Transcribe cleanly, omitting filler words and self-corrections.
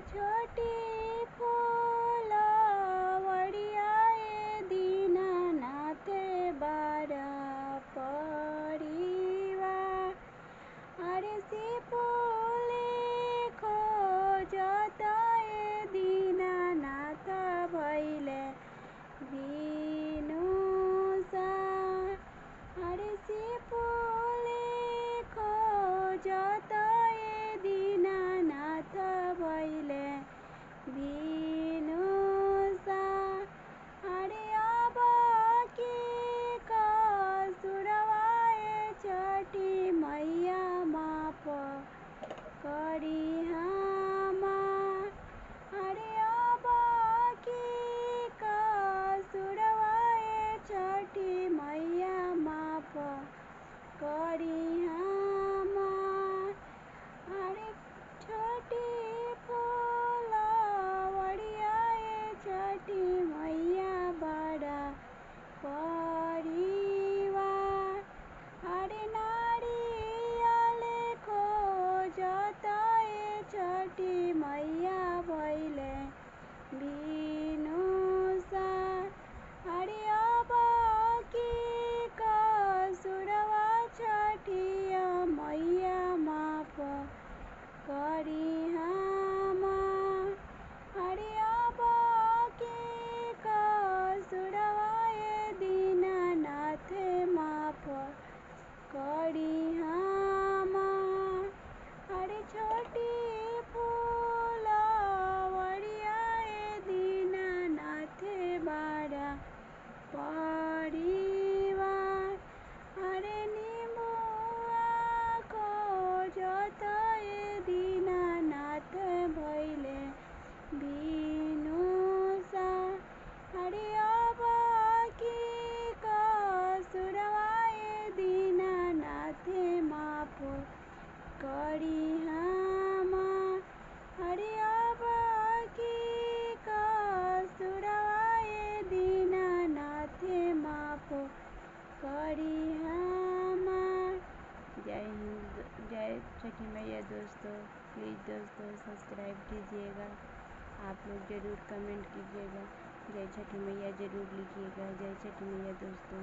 छोटी फूलवड़ियाए दीनानाथ बारा परिवार। अरे सिपुली खोजताए दीनानाथ भैले बिनुसार। अरे सिपुली खोजताए दीनानाथ भैले बिनुसार। अरे अब की कसुरवाए छठी मैया माफ करी हमार। अरे अब की कसुरवाए छठी मैया माफ करी हमार। अरे छोटी फूलवड़ियाए छठी मैया बड़ा परिवार। अरे नारियल खोजताए छठी मैया भैले बिनुसार। अरे अब की कसुरवा छठिया मैया माफ करी हमार। अरे अब की कसुरवाए दीनानाथ माफ करी हमार। अरे छोटी फूलवड़ियाए दीनानाथ बारा परिवार। अरे निमुआ खोजताए दीनानाथ भैले बिनुसार। अरे अब की कसुरवाए दीनानाथ माफ करी हमार। अरे अब की कसुरवाए दीनानाथ माफ करी हमार। जय हिंद, जय छठी मैया दोस्तों। प्लीज़ दोस्तों सब्सक्राइब कीजिएगा। आप लोग ज़रूर कमेंट कीजिएगा। जय छठी मैया ज़रूर लिखिएगा। जय छठी मैया दोस्तों।